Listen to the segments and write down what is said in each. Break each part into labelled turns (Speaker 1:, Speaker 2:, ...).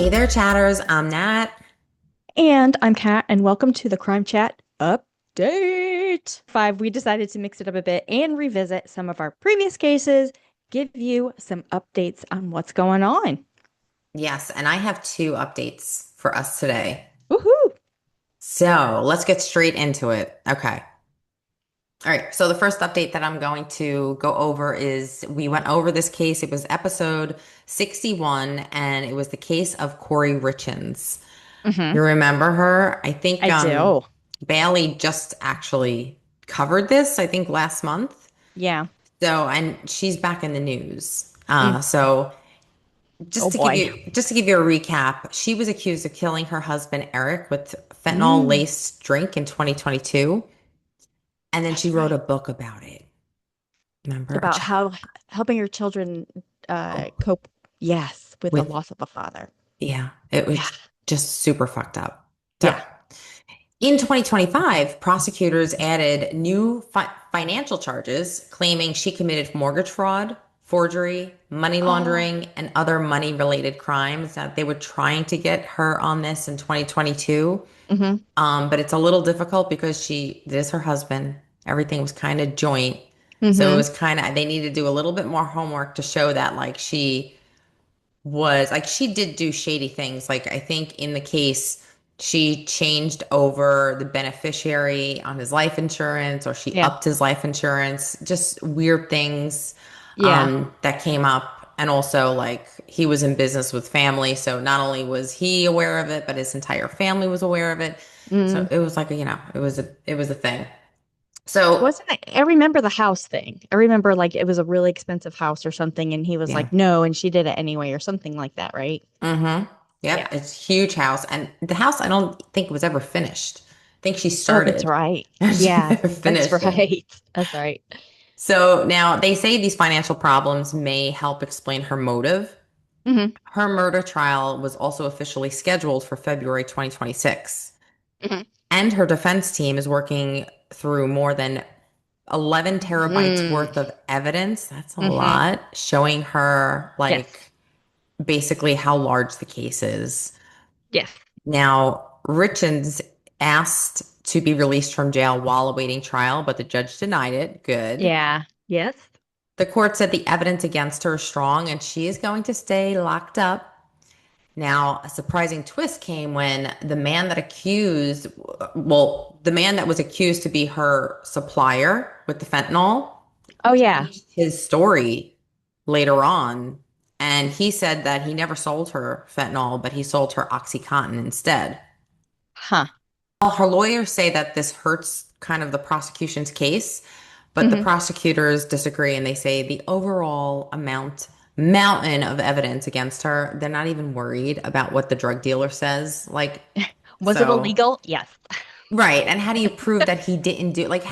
Speaker 1: Hey there, chatters. I'm Nat.
Speaker 2: And I'm Kat, and welcome to the Crime Chat update. Five, we decided to mix it up a bit and revisit some of our previous cases, give you some updates on what's going on.
Speaker 1: Yes, and I have two updates for us today.
Speaker 2: Woohoo!
Speaker 1: So let's get straight into it. Okay. All right. So the first update that I'm going to go over is we went over this case. It was episode 61, and it was the case of Kouri Richins.
Speaker 2: Hmm.
Speaker 1: You remember her? I think
Speaker 2: I do.
Speaker 1: Bailey just actually covered this, I think last month.
Speaker 2: Yeah.
Speaker 1: So, and she's back in the news.
Speaker 2: Mm.
Speaker 1: So
Speaker 2: Oh boy.
Speaker 1: Just to give you a recap, she was accused of killing her husband Eric with fentanyl
Speaker 2: Mm,
Speaker 1: laced drink in 2022, and then she
Speaker 2: that's
Speaker 1: wrote a
Speaker 2: right.
Speaker 1: book about it. Remember, a
Speaker 2: About
Speaker 1: child
Speaker 2: how helping your children cope, yes, with the
Speaker 1: with
Speaker 2: loss of a father.
Speaker 1: yeah, it
Speaker 2: Yeah.
Speaker 1: was just super fucked up. So
Speaker 2: Yeah.
Speaker 1: in 2025, prosecutors added new financial charges claiming she committed mortgage fraud, forgery, money
Speaker 2: Oh.
Speaker 1: laundering, and other money related crimes. That they were trying to get her on this in 2022.
Speaker 2: Hmm.
Speaker 1: But it's a little difficult because it is her husband. Everything was kind of joint. So it
Speaker 2: Hmm.
Speaker 1: was kind of, they needed to do a little bit more homework to show that like she did do shady things. Like I think in the case, she changed over the beneficiary on his life insurance or she
Speaker 2: Yeah.
Speaker 1: upped his life insurance, just weird things
Speaker 2: Yeah.
Speaker 1: that came up. And also like he was in business with family. So not only was he aware of it, but his entire family was aware of it. So
Speaker 2: Mm.
Speaker 1: it was like, it was a thing. So
Speaker 2: Wasn't it? I remember the house thing. I remember like it was a really expensive house or something, and he was
Speaker 1: yeah.
Speaker 2: like, no, and she did it anyway, or something like that, right?
Speaker 1: Mm-hmm. Yep,
Speaker 2: Yeah.
Speaker 1: it's a huge house. And the house I don't think was ever finished. I think she
Speaker 2: Oh, that's
Speaker 1: started.
Speaker 2: right.
Speaker 1: She
Speaker 2: Yeah,
Speaker 1: never
Speaker 2: that's
Speaker 1: finished it.
Speaker 2: right. That's right.
Speaker 1: So now they say these financial problems may help explain her motive.
Speaker 2: Hmm.
Speaker 1: Her murder trial was also officially scheduled for February 2026.
Speaker 2: Hmm.
Speaker 1: And her defense team is working through more than 11 terabytes
Speaker 2: Mm.
Speaker 1: worth of evidence. That's a
Speaker 2: Hmm.
Speaker 1: lot, showing her
Speaker 2: Yes.
Speaker 1: like basically how large the case is.
Speaker 2: Yes.
Speaker 1: Now, Richins asked to be released from jail while awaiting trial, but the judge denied it. Good.
Speaker 2: Yeah. Yes.
Speaker 1: The court said the evidence against her is strong and she is going to stay locked up. Now, a surprising twist came when the man that was accused to be her supplier with the fentanyl,
Speaker 2: Oh, yeah.
Speaker 1: changed his story later on. And he said that he never sold her fentanyl, but he sold her Oxycontin instead.
Speaker 2: Huh.
Speaker 1: Well, her lawyers say that this hurts kind of the prosecution's case, but the
Speaker 2: Hmm.
Speaker 1: prosecutors disagree and they say the overall mountain of evidence against her, they're not even worried about what the drug dealer says. Like,
Speaker 2: Was it
Speaker 1: so,
Speaker 2: illegal? Yes.
Speaker 1: right. And how do you prove that he didn't do like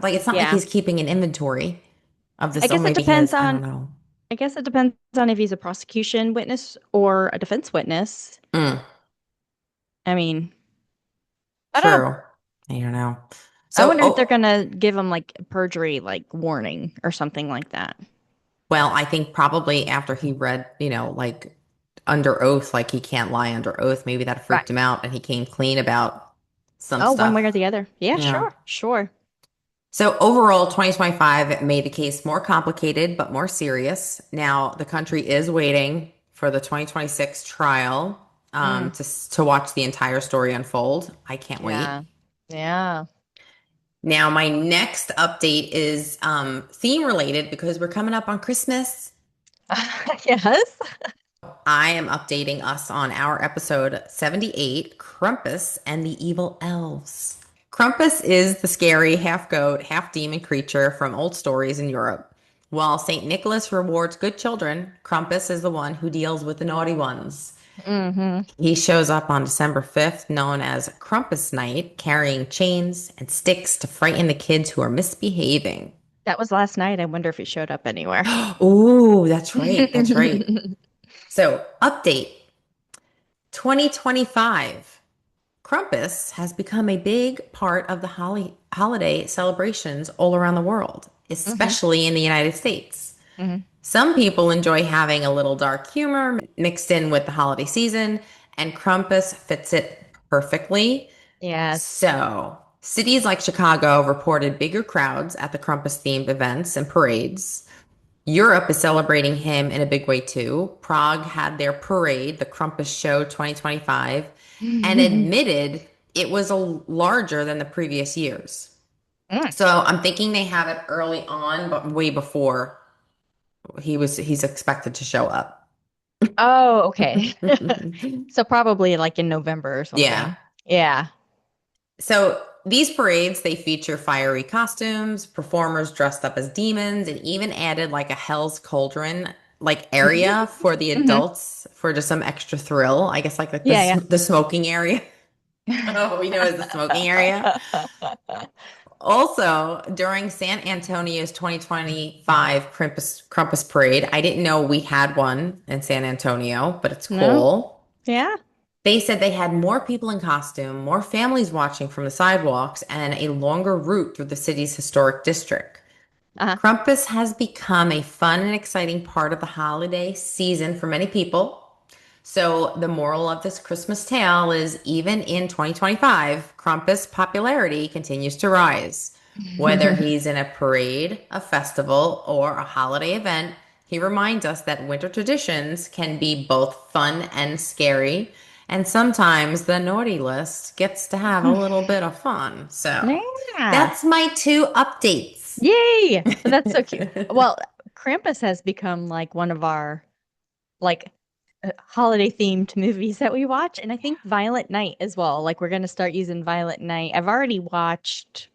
Speaker 1: like it's not like
Speaker 2: Yeah.
Speaker 1: he's keeping an inventory of
Speaker 2: I
Speaker 1: this, or
Speaker 2: guess it
Speaker 1: maybe
Speaker 2: depends
Speaker 1: his, I don't
Speaker 2: on
Speaker 1: know.
Speaker 2: I guess it depends on if he's a prosecution witness or a defense witness.
Speaker 1: Mm,
Speaker 2: I mean, I don't know.
Speaker 1: true. I don't know.
Speaker 2: I
Speaker 1: So,
Speaker 2: wonder if they're gonna give him like perjury, like warning or something like that.
Speaker 1: well, I think probably after he read, like under oath, like he can't lie under oath, maybe that
Speaker 2: Right.
Speaker 1: freaked him out and he came clean about some
Speaker 2: Oh, one way or
Speaker 1: stuff.
Speaker 2: the other. Yeah,
Speaker 1: Yeah.
Speaker 2: sure, sure.
Speaker 1: So overall, 2025 made the case more complicated but more serious. Now, the country is waiting for the 2026 trial
Speaker 2: Mm,
Speaker 1: to watch the entire story unfold. I can't wait.
Speaker 2: yeah. Yeah.
Speaker 1: Now, my next update is theme related because we're coming up on Christmas.
Speaker 2: Yes.
Speaker 1: I am updating us on our episode 78, Krampus and the Evil Elves. Krampus is the scary half goat, half demon creature from old stories in Europe. While St. Nicholas rewards good children, Krampus is the one who deals with the naughty ones.
Speaker 2: Hmm.
Speaker 1: He shows up on December 5th, known as Krampus Night, carrying chains and sticks to frighten the kids who are misbehaving.
Speaker 2: That was last night. I wonder if he showed up anywhere.
Speaker 1: Oh, that's right. That's right. So, update 2025. Krampus has become a big part of the holiday celebrations all around the world,
Speaker 2: Hmm.
Speaker 1: especially in the United States.
Speaker 2: Hmm.
Speaker 1: Some people enjoy having a little dark humor mixed in with the holiday season, and Krampus fits it perfectly.
Speaker 2: Yes.
Speaker 1: So, cities like Chicago reported bigger crowds at the Krampus themed events and parades. Europe is celebrating him in a big way too. Prague had their parade, the Krampus Show 2025, and
Speaker 2: Mm.
Speaker 1: admitted it was larger than the previous years. So I'm thinking they have it early on, but way before he's expected to show up.
Speaker 2: Oh, okay. So probably like in November or
Speaker 1: Yeah.
Speaker 2: something. Yeah.
Speaker 1: So these parades, they feature fiery costumes, performers dressed up as demons, and even added like a Hell's Cauldron like area for the
Speaker 2: Hmm.
Speaker 1: adults for just some extra thrill. I guess like
Speaker 2: Yeah,
Speaker 1: the smoking area. Oh, we know as the smoking area.
Speaker 2: yeah.
Speaker 1: Also, during San Antonio's 2025 Krampus Parade, I didn't know we had one in San Antonio, but it's
Speaker 2: No?
Speaker 1: cool.
Speaker 2: Yeah.
Speaker 1: They said they had more people in costume, more families watching from the sidewalks, and a longer route through the city's historic district.
Speaker 2: Uh-huh.
Speaker 1: Krampus has become a fun and exciting part of the holiday season for many people. So, the moral of this Christmas tale is even in 2025, Krampus' popularity continues to rise. Whether he's in a parade, a festival, or a holiday event, he reminds us that winter traditions can be both fun and scary, and sometimes the naughty list gets to have a little bit of fun. So,
Speaker 2: Yeah.
Speaker 1: that's my two updates.
Speaker 2: Yay. That's so cute. Well, Krampus has become like one of our like holiday themed movies that we watch. And I think Violent Night as well. Like we're gonna start using Violent Night. I've already watched,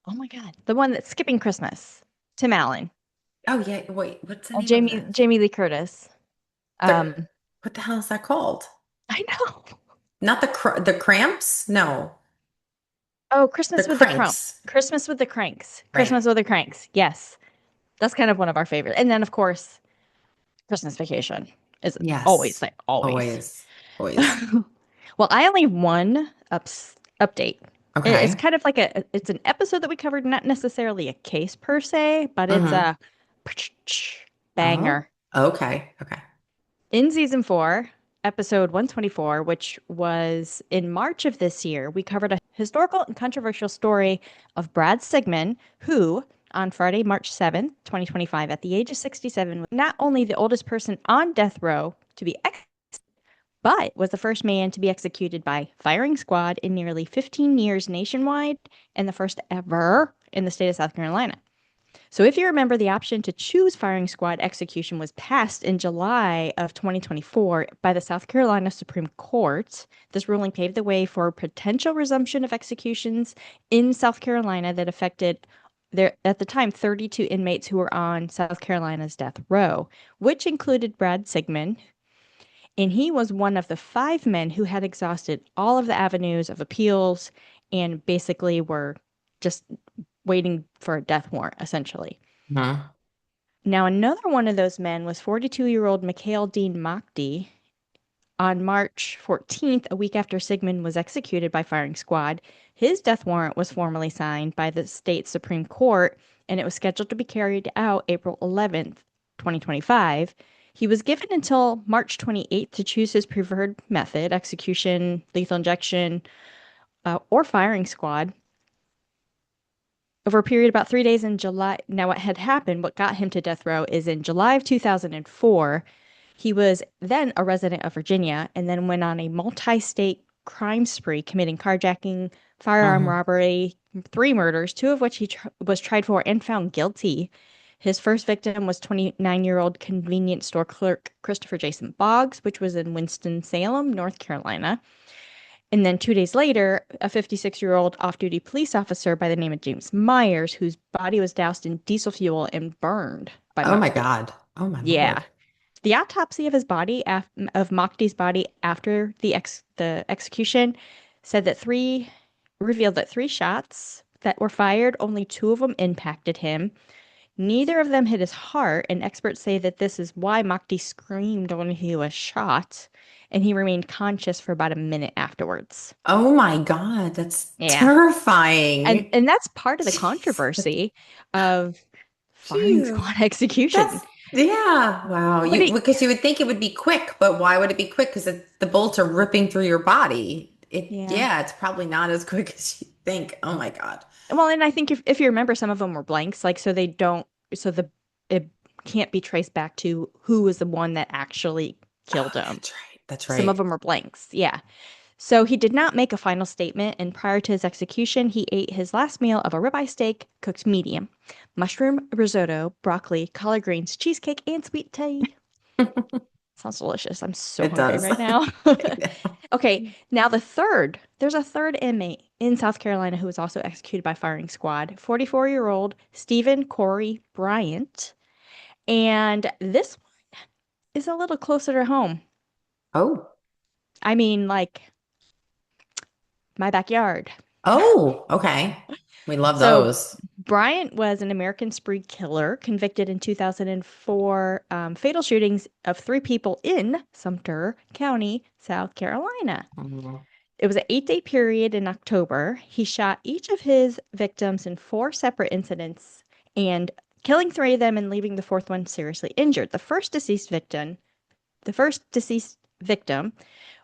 Speaker 2: oh my God, the one that's Skipping Christmas. Tim Allen.
Speaker 1: Oh, yeah. Wait, what's the name of
Speaker 2: Jamie
Speaker 1: this?
Speaker 2: Jamie Lee Curtis.
Speaker 1: The,
Speaker 2: Um,
Speaker 1: what the hell is that called?
Speaker 2: I know.
Speaker 1: Not the cramps? No,
Speaker 2: Oh,
Speaker 1: the
Speaker 2: Christmas with the Crump.
Speaker 1: cranks.
Speaker 2: Christmas with the Cranks.
Speaker 1: Right.
Speaker 2: Christmas with the Cranks. Yes. That's kind of one of our favorites. And then of course, Christmas Vacation is always
Speaker 1: Yes.
Speaker 2: like always.
Speaker 1: Always. Always.
Speaker 2: Well, I only have one update. It's
Speaker 1: Okay.
Speaker 2: kind of like it's an episode that we covered, not necessarily a case per se, but it's
Speaker 1: Mm-hmm.
Speaker 2: a
Speaker 1: Oh,
Speaker 2: banger.
Speaker 1: okay. Okay.
Speaker 2: In season 4, episode 124, which was in March of this year, we covered a historical and controversial story of Brad Sigmund, who, on Friday, March 7th, 2025, at the age of 67, was not only the oldest person on death row to be but was the first man to be executed by firing squad in nearly 15 years nationwide and the first ever in the state of South Carolina. So, if you remember, the option to choose firing squad execution was passed in July of 2024 by the South Carolina Supreme Court. This ruling paved the way for potential resumption of executions in South Carolina that affected at the time 32 inmates who were on South Carolina's death row, which included Brad Sigmund, and he was one of the 5 men who had exhausted all of the avenues of appeals and basically were just waiting for a death warrant, essentially.
Speaker 1: Mhm.
Speaker 2: Now, another one of those men was 42-year-old Mikhail Dean Mockdy. On March 14th, a week after Sigmund was executed by firing squad, his death warrant was formally signed by the state Supreme Court, and it was scheduled to be carried out April 11th, 2025. He was given until March 28th to choose his preferred method, execution, lethal injection, or firing squad. Over a period of about 3 days in July. Now, what had happened, what got him to death row, is in July of 2004, he was then a resident of Virginia and then went on a multi state crime spree, committing carjacking, firearm
Speaker 1: Mhm.
Speaker 2: robbery, 3 murders, 2 of which he was tried for and found guilty. His first victim was 29-year-old convenience store clerk Christopher Jason Boggs, which was in Winston-Salem, North Carolina. And then 2 days later, a 56-year-old off duty police officer by the name of James Myers, whose body was doused in diesel fuel and burned by
Speaker 1: Oh my
Speaker 2: Mockty.
Speaker 1: God. Oh my
Speaker 2: Yeah.
Speaker 1: Lord.
Speaker 2: The autopsy of his body, of Mockty's body after the execution, said that revealed that 3 shots that were fired, only 2 of them impacted him. Neither of them hit his heart, and experts say that this is why Mockty screamed when he was shot, and he remained conscious for about a minute afterwards.
Speaker 1: Oh my God. That's
Speaker 2: Yeah. And
Speaker 1: terrifying.
Speaker 2: and that's part of the
Speaker 1: Jeez.
Speaker 2: controversy of firing
Speaker 1: Phew.
Speaker 2: squad
Speaker 1: That's
Speaker 2: execution.
Speaker 1: Yeah. Wow.
Speaker 2: What do you,
Speaker 1: Because you would think it would be quick, but why would it be quick? Because the bolts are ripping through your body.
Speaker 2: yeah.
Speaker 1: Yeah, it's probably not as quick as you think. Oh my God.
Speaker 2: Well, and I think if you remember, some of them were blanks, like so they don't, so the it can't be traced back to who was the one that actually killed
Speaker 1: Oh,
Speaker 2: him.
Speaker 1: that's right. That's
Speaker 2: Some of
Speaker 1: right.
Speaker 2: them are blanks. Yeah. So he did not make a final statement, and prior to his execution, he ate his last meal of a ribeye steak cooked medium, mushroom risotto, broccoli, collard greens, cheesecake, and sweet tea. Sounds delicious. I'm so
Speaker 1: It
Speaker 2: hungry
Speaker 1: does.
Speaker 2: right now.
Speaker 1: I know.
Speaker 2: Okay, now there's a third inmate in South Carolina who was also executed by firing squad, 44-year-old Stephen Kouri Bryant. And this is a little closer to home.
Speaker 1: Oh.
Speaker 2: I mean, like my backyard.
Speaker 1: Oh, okay. We love
Speaker 2: So
Speaker 1: those.
Speaker 2: Bryant was an American spree killer convicted in 2004 fatal shootings of three people in Sumter County, South Carolina.
Speaker 1: Mhm.
Speaker 2: It was an 8-day period in October. He shot each of his victims in four separate incidents and killing three of them and leaving the fourth one seriously injured. The first deceased victim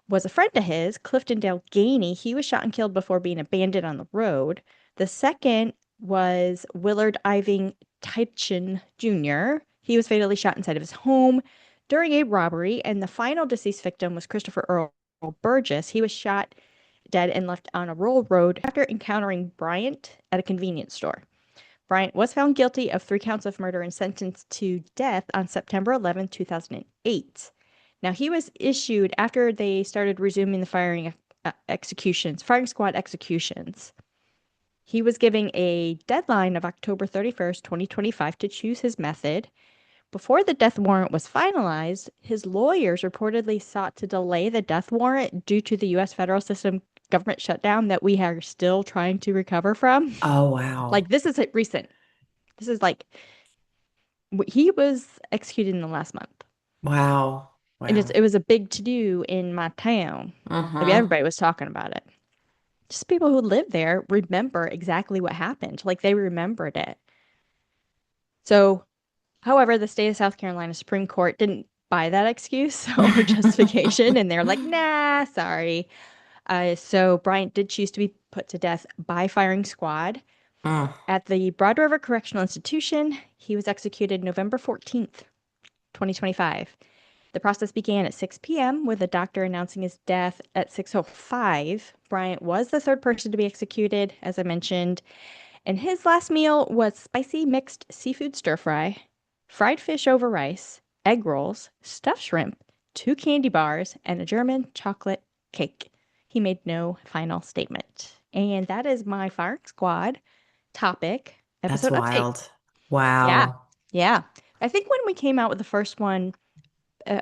Speaker 2: was a friend of his, Clifton Dale Gainey. He was shot and killed before being abandoned on the road. The second was Willard Iving Tychin Jr. He was fatally shot inside of his home during a robbery. And the final deceased victim was Christopher Earl Burgess. He was shot dead and left on a rural road after encountering Bryant at a convenience store. Bryant was found guilty of 3 counts of murder and sentenced to death on September 11, 2008. Now, he was issued after they started resuming the firing squad executions. He was giving a deadline of October 31st, 2025 to choose his method. Before the death warrant was finalized, his lawyers reportedly sought to delay the death warrant due to the U.S. federal system government shutdown that we are still trying to recover from.
Speaker 1: Oh, wow.
Speaker 2: Like, this is recent. This is like he was executed in the last month,
Speaker 1: Wow.
Speaker 2: and
Speaker 1: Wow.
Speaker 2: it was a big to do in my town. Like
Speaker 1: Uh-huh.
Speaker 2: everybody was talking about it. Just people who live there remember exactly what happened. Like they remembered it. So, however, the state of South Carolina Supreme Court didn't buy that excuse or justification, and they're like, nah, sorry. So Bryant did choose to be put to death by firing squad
Speaker 1: Mm.
Speaker 2: at the Broad River Correctional Institution. He was executed November 14th, 2025. The process began at 6 p.m. with a doctor announcing his death at 6:05. Bryant was the third person to be executed, as I mentioned, and his last meal was spicy mixed seafood stir fry, fried fish over rice, egg rolls, stuffed shrimp, 2 candy bars, and a German chocolate cake. He made no final statement. And that is my firing squad topic
Speaker 1: That's
Speaker 2: episode update.
Speaker 1: wild.
Speaker 2: Yeah.
Speaker 1: Wow.
Speaker 2: Yeah. I think when we came out with the first one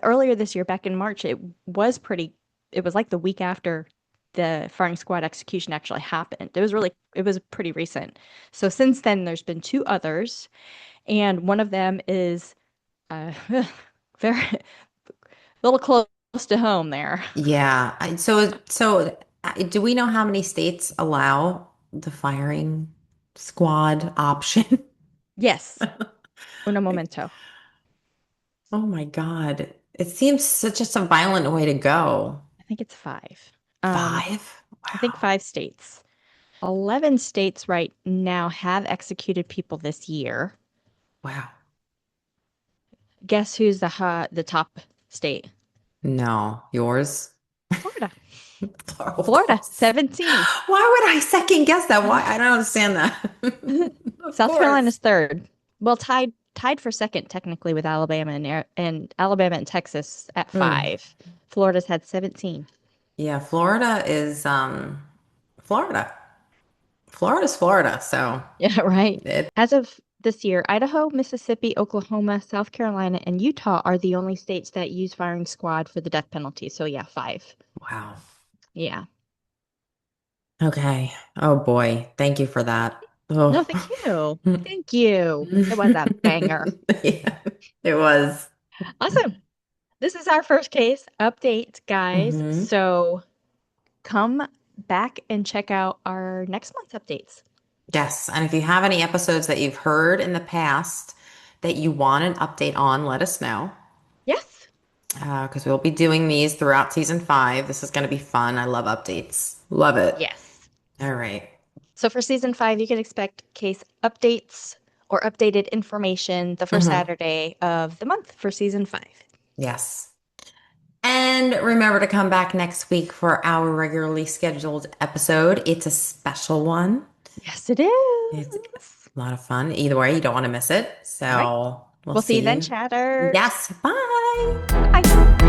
Speaker 2: earlier this year, back in March, was pretty, it was like the week after the firing squad execution actually happened. It was pretty recent. So since then, there's been two others, and one of them is very, a little close to home there.
Speaker 1: Yeah. Do we know how many states allow the firing squad option?
Speaker 2: Yes. Uno momento.
Speaker 1: Oh my God. It seems such just a violent way to go.
Speaker 2: I think it's five.
Speaker 1: Five?
Speaker 2: I think
Speaker 1: Wow.
Speaker 2: 5 states. 11 states right now have executed people this year.
Speaker 1: Wow.
Speaker 2: Guess who's the top state?
Speaker 1: No. Yours?
Speaker 2: Florida.
Speaker 1: Of
Speaker 2: Florida,
Speaker 1: course.
Speaker 2: 17.
Speaker 1: Why would I second guess that? Why? I don't understand that. Of
Speaker 2: South
Speaker 1: course.
Speaker 2: Carolina's third. Well, tied for second technically with Alabama and Alabama and Texas at
Speaker 1: Hmm.
Speaker 2: 5. Florida's had 17.
Speaker 1: Yeah, Florida is Florida. Florida's Florida, so
Speaker 2: Yeah, right.
Speaker 1: it
Speaker 2: As of this year, Idaho, Mississippi, Oklahoma, South Carolina, and Utah are the only states that use firing squad for the death penalty. So yeah, 5.
Speaker 1: wow.
Speaker 2: Yeah.
Speaker 1: Okay. Oh boy. Thank you for that.
Speaker 2: No,
Speaker 1: Oh.
Speaker 2: thank you. Thank you. It was a banger.
Speaker 1: Yeah, it was.
Speaker 2: Awesome. This is our first case update, guys.
Speaker 1: Hmm.
Speaker 2: So come back and check out our next month's updates.
Speaker 1: Yes. And if you have any episodes that you've heard in the past that you want an update on, let us know.
Speaker 2: Yes.
Speaker 1: Because we'll be doing these throughout season 5. This is going to be fun. I love updates. Love it.
Speaker 2: Yes.
Speaker 1: All right.
Speaker 2: So for season 5, you can expect case updates or updated information the first
Speaker 1: Hmm.
Speaker 2: Saturday of the month for season 5.
Speaker 1: Yes. And remember to come back next week for our regularly scheduled episode. It's a special one.
Speaker 2: Yes, it
Speaker 1: It's
Speaker 2: is.
Speaker 1: a lot of fun. Either way, you don't want to miss it.
Speaker 2: All right.
Speaker 1: So we'll
Speaker 2: We'll see
Speaker 1: see
Speaker 2: you then,
Speaker 1: you.
Speaker 2: chatters.
Speaker 1: Yes. Bye.
Speaker 2: Bye.